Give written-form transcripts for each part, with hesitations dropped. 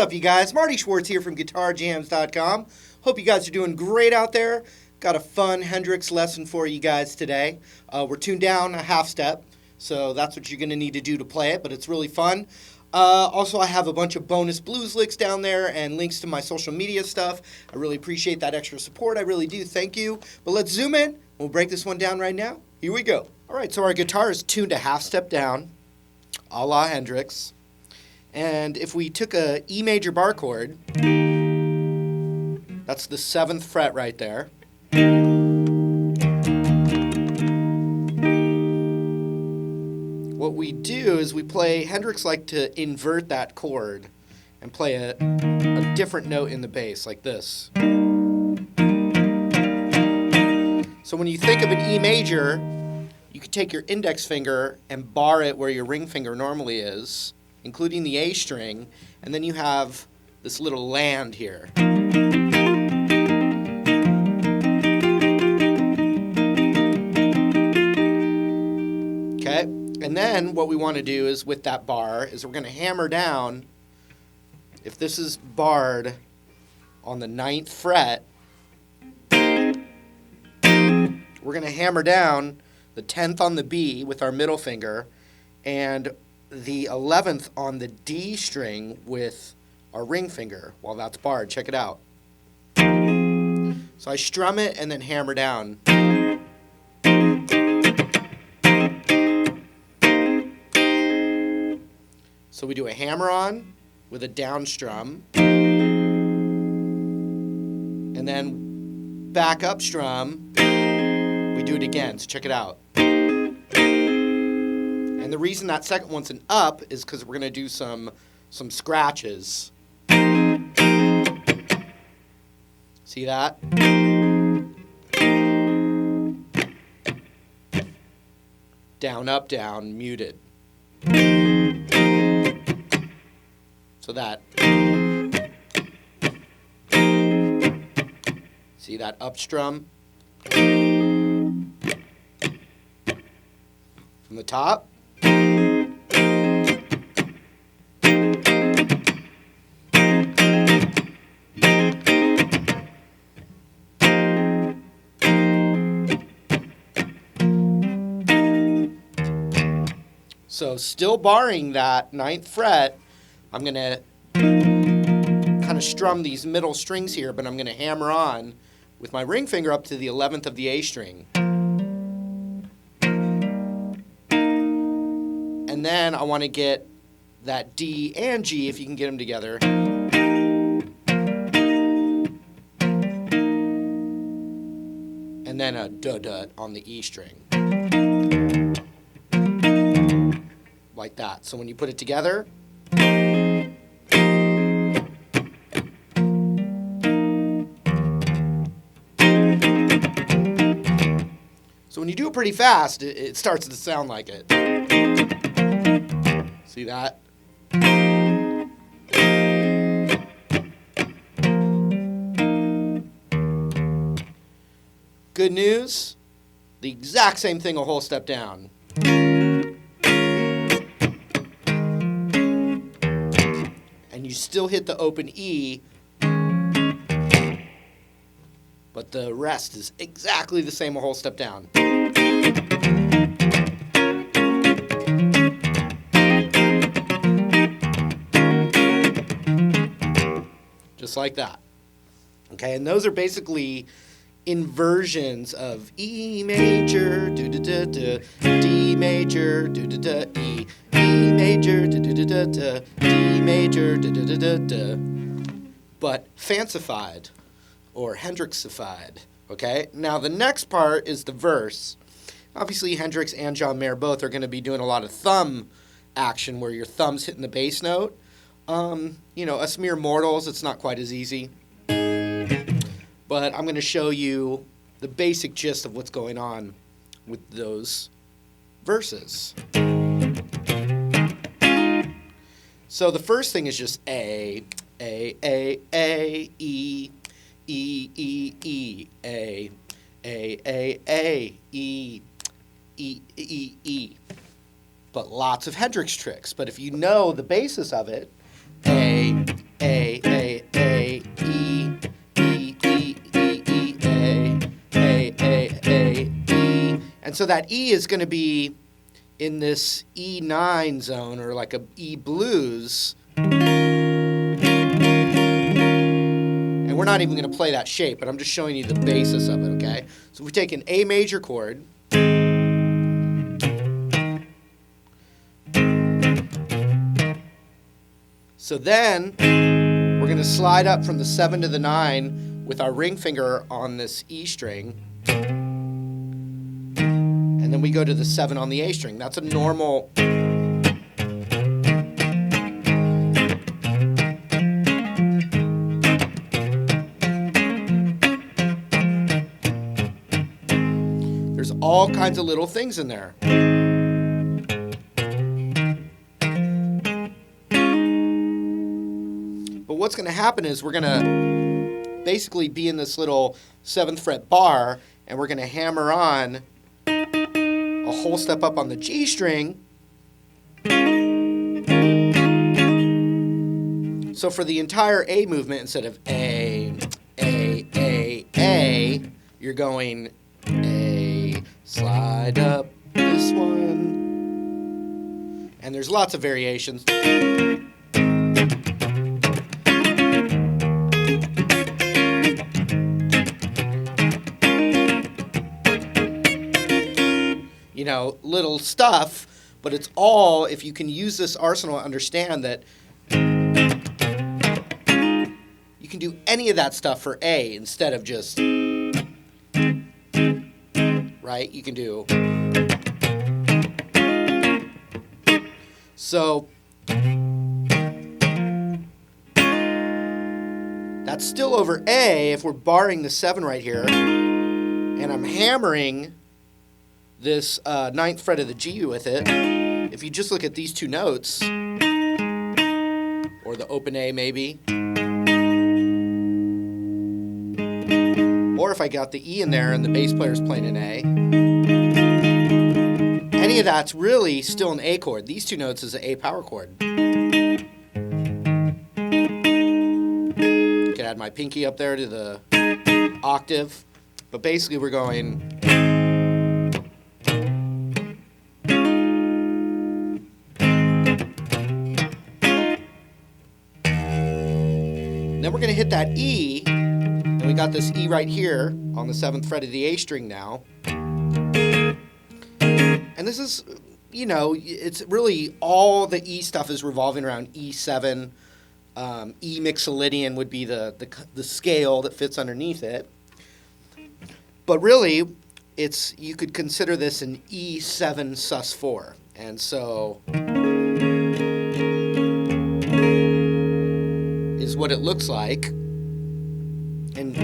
up, you guys? Marty Schwartz here from GuitarJams.com. Hope you guys are doing great out there. Got a fun Hendrix lesson for you guys today. We're tuned down a half step, so that's what you're going to need to do to play it, but it's really fun. Also, I have a bunch of bonus blues licks down there and links to my social media stuff. I really appreciate that extra support. I really do. Thank you. But let's zoom in. We'll break this one down right now. Here we go. All right, so our guitar is tuned a half step down, a la Hendrix. And if we took a E major bar chord, that's the 7th fret right there. What we do is we play, Hendrix liked to invert that chord and play a different note in the bass, like this. So when you think of an E major, you could take your index finger and bar it where your ring finger normally is, including the A string, and then you have this little land here. Okay, and then what we want to do is with that bar is we're going to hammer down. If this is barred on the 9th fret, we're going to hammer down the 10th on the B with our middle finger and the 11th on the D string with our ring finger while that's barred. Check it out. So I strum it and then hammer down. So we do a hammer on with a down strum and then back up strum. We do it again, so check it out. And the reason that second one's an up is because we're going to do some scratches. See that? Down, up, down, muted. So that. See that up strum? From the top. So still barring that 9th fret, I'm going to kind of strum these middle strings here, but I'm going to hammer on with my ring finger up to the 11th of the A string. And then I want to get that D and G, if you can get them together. And then a da-da on the E string. Like that. So when you put it together, so when you do it pretty fast, it starts to sound like it. See that? Good news, the exact same thing a whole step down. And you still hit the open E, but the rest is exactly the same a whole step down. Just like that. Okay, and those are basically inversions of E major, do-da-da-da, D major, do-da-da, E, E major, do-da-da-da, D major, do-da-da-da, but fancified or Hendrixified. Okay, now the next part is the verse. Obviously, Hendrix and John Mayer both are going to be doing a lot of thumb action where your thumb's hitting the bass note. You know, us mere mortals, it's not quite as easy. But I'm going to show you the basic gist of what's going on with those verses. So the first thing is just A, E, E, E, E, A, E, E. But lots of Hendrix tricks. But if you know the basis of it, A, A, E, E, E, E, E, A, E. And so that E is going to be in this E9 zone, or like a E blues. And we're not even going to play that shape, but I'm just showing you the basis of it, okay? So we take an A major chord. So then we're going to slide up from the 7 to the 9 with our ring finger on this E string. And then we go to the 7 on the A string. That's a normal. There's all kinds of little things in there. But what's going to happen is we're going to basically be in this little 7th fret bar, and we're going to hammer on a whole step up on the G string. So for the entire A movement, instead of A, you're going A, slide up this one. And there's lots of variations. You know, little stuff, but it's all, if you can use this arsenal, understand that you can do any of that stuff for A instead of just, right? You can do. So that's still over A if we're barring the 7 right here, and I'm hammering this 9th fret of the G with it. If you just look at these two notes, or the open A maybe, or if I got the E in there and the bass player's playing an A, any of that's really still an A chord. These two notes is an A power chord. I could add my pinky up there to the octave, but basically we're going. Then we're going to hit that E, and we got this E right here on the 7th fret of the A string now. And this is, you know, it's really all the E stuff is revolving around E7. E mixolydian would be the scale that fits underneath it. But really, it's, you could consider this an E7 sus4. And so is what it looks like. And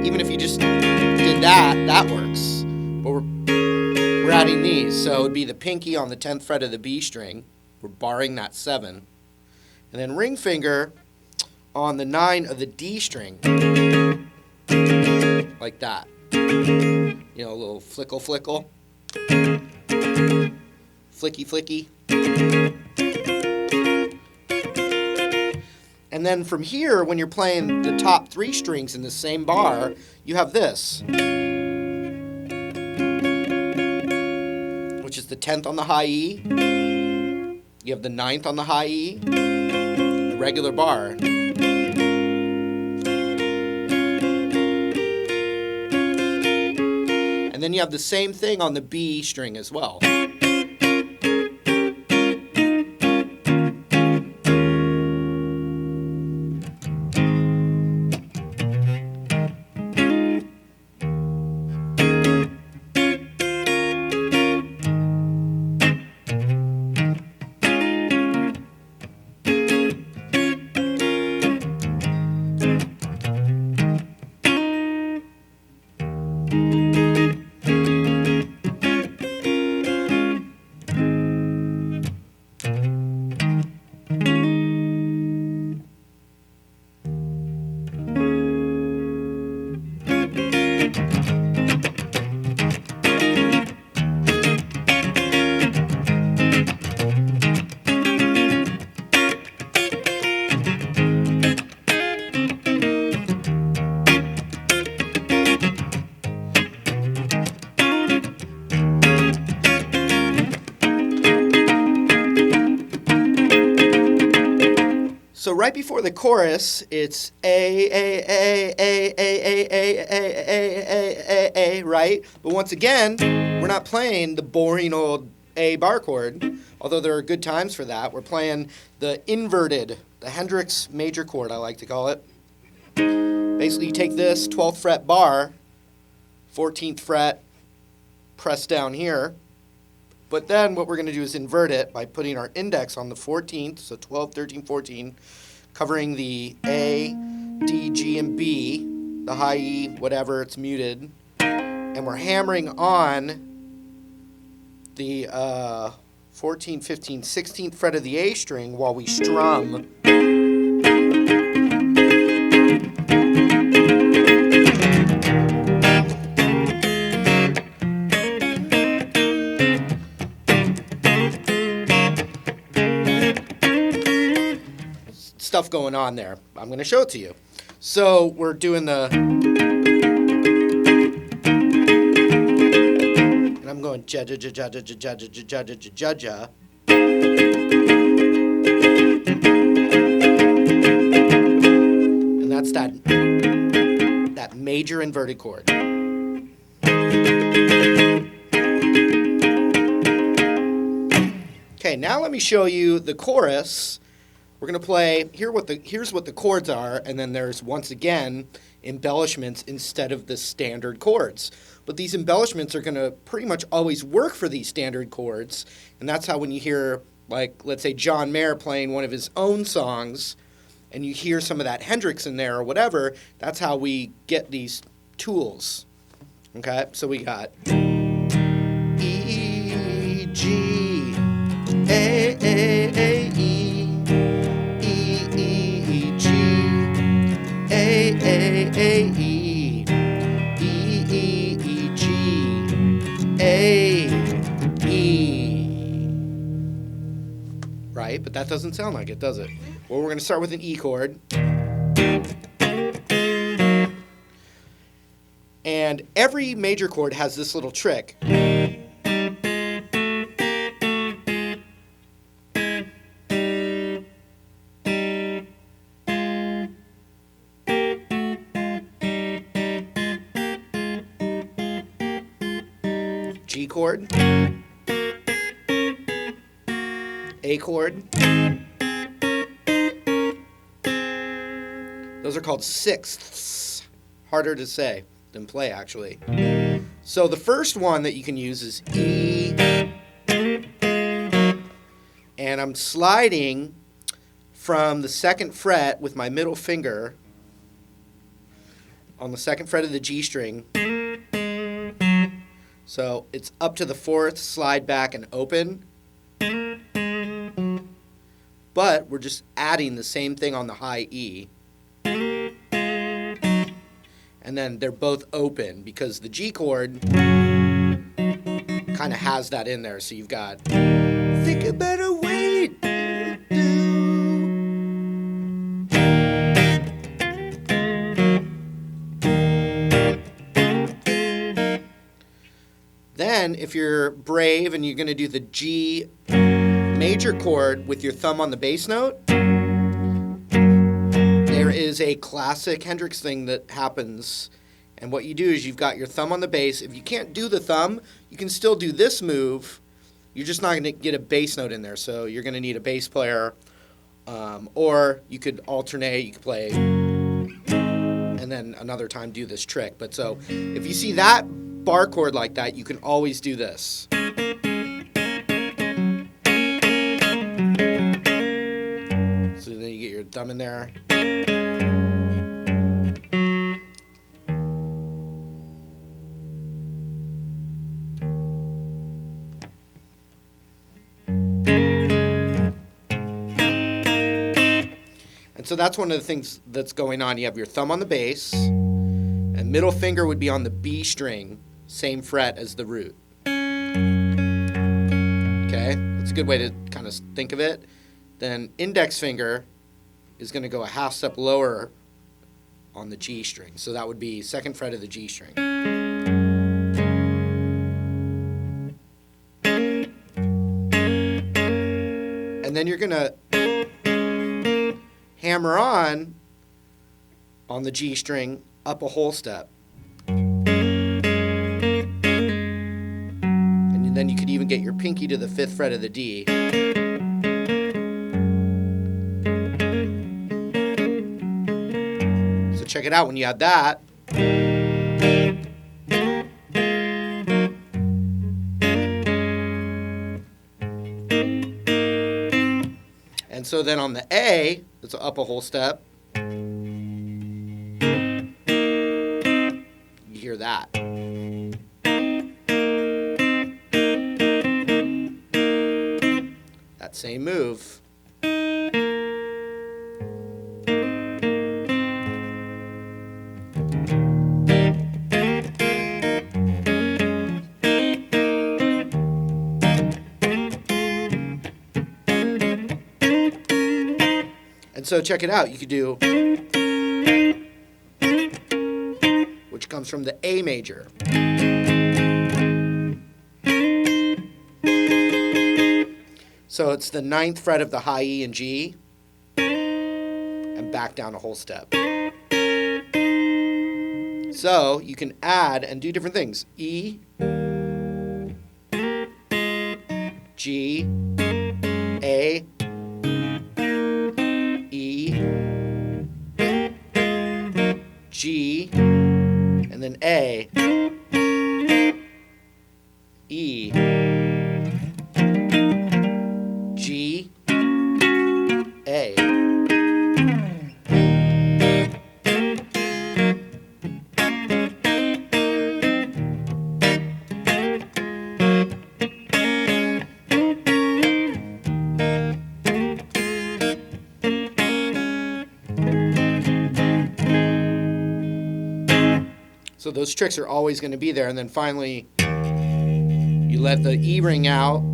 even if you just did that, that works. But we're adding these. So it would be the pinky on the 10th fret of the B string. We're barring that 7. And then ring finger on the 9 of the D string. Like that. You know, a little flickle flickle. Flicky flicky. And then from here, when you're playing the top 3 strings in the same bar, you have this, which is the 10th on the high E. You have the 9th on the high E, the regular bar. And then you have the same thing on the B string as well. So right before the chorus, it's A, right? But once again, we're not playing the boring old A bar chord, although there are good times for that. We're playing the inverted, the Hendrix major chord, I like to call it. Basically, you take this 12th fret bar, 14th fret, press down here. But then what we're going to do is invert it by putting our index on the 14th, so 12, 13, 14, covering the A, D, G, and B, the high E, whatever, it's muted. And we're hammering on the 14th, 15th, 16th fret of the A string while we strum. Stuff going on there. I'm going to show it to you. So we're doing the, and I'm going ja ja ja ja ja ja ja ja ja ja ja. And that's that major inverted chord. Okay, now let me show you the chorus. We're going to play, here's what the chords are, and then there's, once again, embellishments instead of the standard chords. But these embellishments are going to pretty much always work for these standard chords, and that's how when you hear, like, let's say John Mayer playing one of his own songs, and you hear some of that Hendrix in there or whatever, that's how we get these tools. Okay, so we got E, G, A, E. A, E, E, E, G, A, E. Right? But that doesn't sound like it, does it? Well, we're going to start with an E chord. And every major chord has this little trick. G chord, A chord. Those are called sixths. Harder to say than play, actually. So the first one that you can use is E. And I'm sliding from the 2nd fret with my middle finger on the 2nd fret of the G string. So it's up to the 4th, slide back and open. But we're just adding the same thing on the high E. And then they're both open because the G chord kind of has that in there. So you've got, think a better way to do. Then, if you're brave and you're going to do the G major chord with your thumb on the bass note, there is a classic Hendrix thing that happens. And what you do is you've got your thumb on the bass. If you can't do the thumb, you can still do this move. You're just not going to get a bass note in there. So you're going to need a bass player. Or you could alternate. You could play and then another time do this trick. But so if you see that bar chord like that, you can always do this. So then you get your thumb in there. And so that's one of the things that's going on. You have your thumb on the bass, and middle finger would be on the B string, same fret as the root. Okay, that's a good way to kind of think of it. Then index finger is going to go a half step lower on the G string. So that would be 2nd fret of the G string. And then you're going to hammer on the G string up a whole step. And then you could even get your pinky to the 5th fret of the D. So check it out when you add that. And so then on the A, it's up a whole step. You hear that. That same move. And so check it out. You could do, which comes from the A major. So it's the 9th fret of the high E and G, and back down a whole step. So you can add and do different things. E, G, A, E, G, and then A, E, G, A. So those tricks are always going to be there, and then finally you let the E ring out.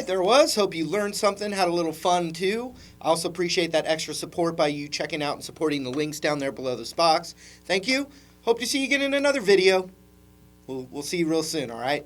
There it was. Hope you learned something, had a little fun too. I also appreciate that extra support by you checking out and supporting the links down there below this box. Thank you. Hope to see you again in another video. We'll see you real soon, all right?